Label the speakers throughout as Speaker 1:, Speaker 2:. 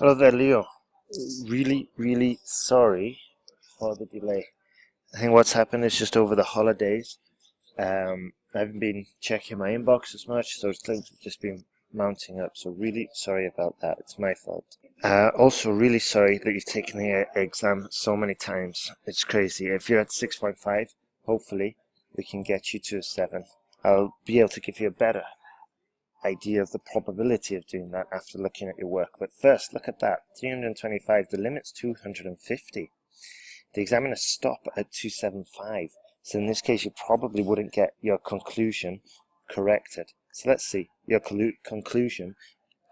Speaker 1: Hello there, Leo. Really sorry for the delay. I think what's happened is just over the holidays, I haven't been checking my inbox as much, so things have just been mounting up. So really sorry about that. It's my fault. Also, really sorry that you've taken the exam so many times. It's crazy. If you're at 6.5, hopefully we can get you to a 7. I'll be able to give you a better idea of the probability of doing that after looking at your work. But first, look at that. 325, the limit's 250. The examiners stop at 275. So in this case, you probably wouldn't get your conclusion corrected. So let's see your conclusion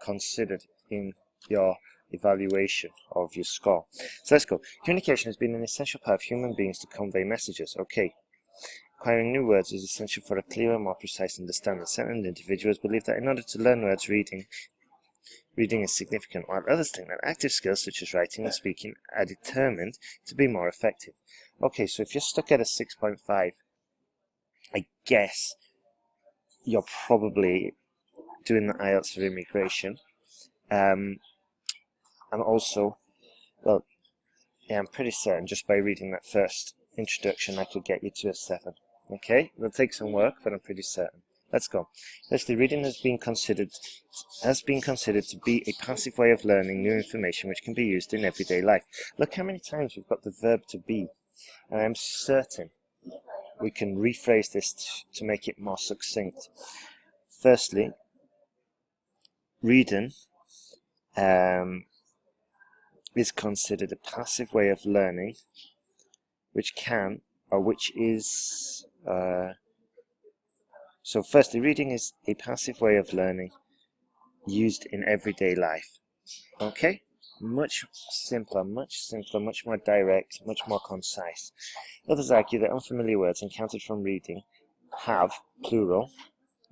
Speaker 1: considered in your evaluation of your score. So let's go. Communication has been an essential part of human beings to convey messages. Okay. Acquiring new words is essential for a clearer, more precise understanding. Certain individuals believe that in order to learn words, reading is significant, while others think that active skills such as writing and speaking are determined to be more effective. Okay, so if you're stuck at a 6.5, I guess you're probably doing the IELTS for immigration. And also, well, yeah, I'm pretty certain just by reading that first introduction I could get you to a 7. Okay, it'll take some work, but I'm pretty certain. Let's go. Firstly, reading has been considered to be a passive way of learning new information which can be used in everyday life. Look how many times we've got the verb to be, and I'm certain we can rephrase this to make it more succinct. Firstly, reading is considered a passive way of learning which is so firstly, reading is a passive way of learning used in everyday life. Okay? Much simpler, much more direct, much more concise. Others argue that unfamiliar words encountered from reading have, plural,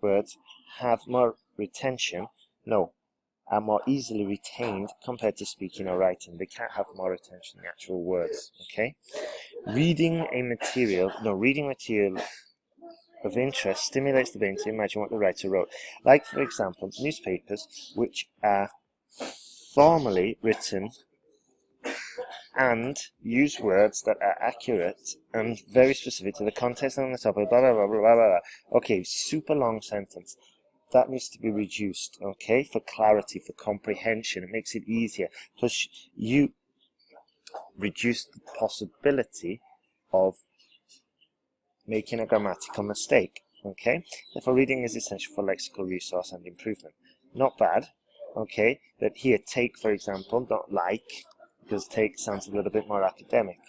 Speaker 1: words, have more retention, are more easily retained compared to speaking or writing. They can't have more retention than the actual words, okay? Reading material of interest stimulates the brain to imagine what the writer wrote. Like, for example, newspapers, which are formally written and use words that are accurate and very specific to the context on the top of blah, blah, blah, blah, blah, blah. Okay, super long sentence. That needs to be reduced, okay, for clarity, for comprehension. It makes it easier. Plus, you reduce the possibility of making a grammatical mistake, okay? Therefore, reading is essential for lexical resource and improvement. Not bad, okay? But here, take, for example, not like, because take sounds a little bit more academic,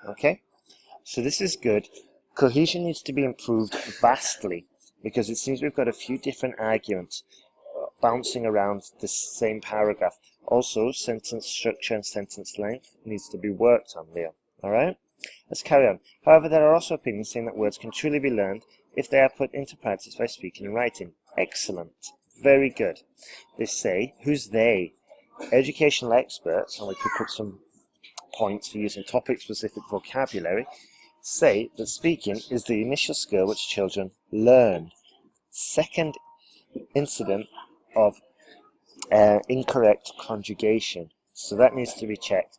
Speaker 1: okay? So this is good. Cohesion needs to be improved vastly, because it seems we've got a few different arguments bouncing around the same paragraph. Also, sentence structure and sentence length needs to be worked on, Leo, alright? Let's carry on. However, there are also opinions saying that words can truly be learned if they are put into practice by speaking and writing. Excellent. Very good. They say, who's they? Educational experts, and we could put some points for using topic-specific vocabulary, say that speaking is the initial skill which children learn. Second incident of incorrect conjugation. So that needs to be checked.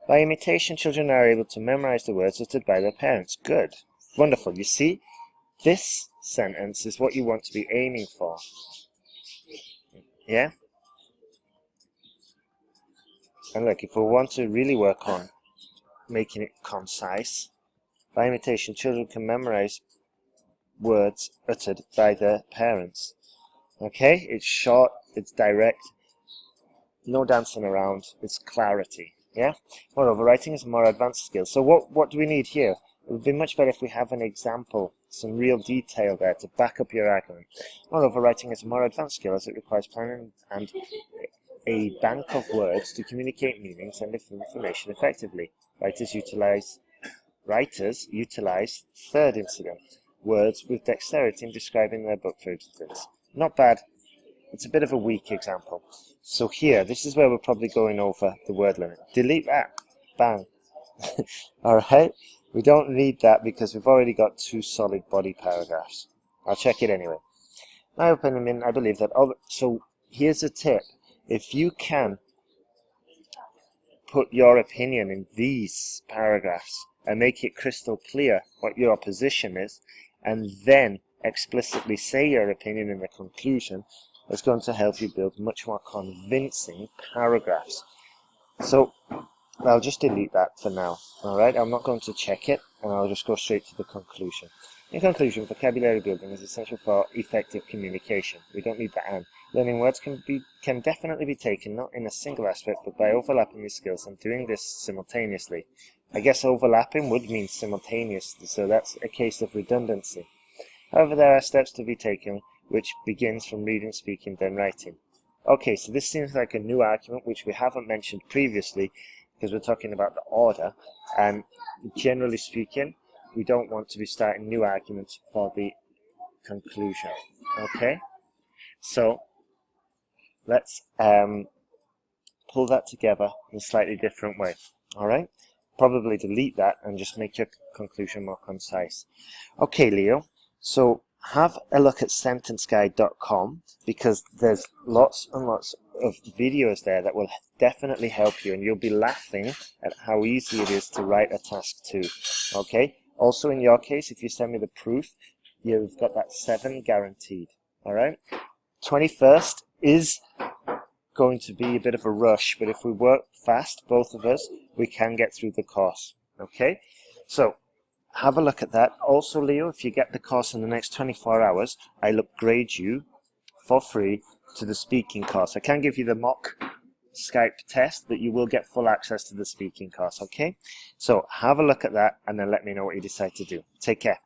Speaker 1: By imitation, children are able to memorize the words uttered by their parents. Good. Wonderful. You see, this sentence is what you want to be aiming for. Yeah? And look, if we want to really work on making it concise, by imitation, children can memorize words uttered by their parents. Okay? It's short, it's direct, no dancing around, it's clarity. Yeah? Moreover, writing is a more advanced skill. So what do we need here? It would be much better if we have an example, some real detail there to back up your argument. Moreover, writing is a more advanced skill as it requires planning and a bank of words to communicate meanings and information effectively. Writers utilize third incident, words with dexterity in describing their book, for instance. Not bad. It's a bit of a weak example. So here, this is where we're probably going over the word limit. Delete that. Bang. Alright? We don't need that because we've already got 2 solid body paragraphs. I'll check it anyway. My opinion, I believe that so here's a tip. If you can put your opinion in these paragraphs and make it crystal clear what your position is, and then explicitly say your opinion in the conclusion, is going to help you build much more convincing paragraphs. So I'll just delete that for now. Alright, I'm not going to check it, and I'll just go straight to the conclusion. In conclusion, vocabulary building is essential for effective communication. We don't need the and. Learning words can definitely be taken not in a single aspect, but by overlapping these skills and doing this simultaneously. I guess overlapping would mean simultaneously, so that's a case of redundancy. However, there are steps to be taken, which begins from reading, speaking, then writing. Okay, so this seems like a new argument which we haven't mentioned previously, because we're talking about the order, and generally speaking, we don't want to be starting new arguments for the conclusion. Okay, so let's pull that together in a slightly different way. Alright, probably delete that and just make your conclusion more concise. Okay, Leo, so have a look at sentenceguide.com, because there's lots and lots of videos there that will definitely help you, and you'll be laughing at how easy it is to write a task 2. Okay, also in your case, if you send me the proof, you've got that 7 guaranteed. Alright, 21st is going to be a bit of a rush, but if we work fast, both of us, we can get through the course. Okay, so have a look at that. Also, Leo, if you get the course in the next 24 hours, I'll upgrade you for free to the speaking course. I can't give you the mock Skype test, but you will get full access to the speaking course. Okay, so have a look at that and then let me know what you decide to do. Take care.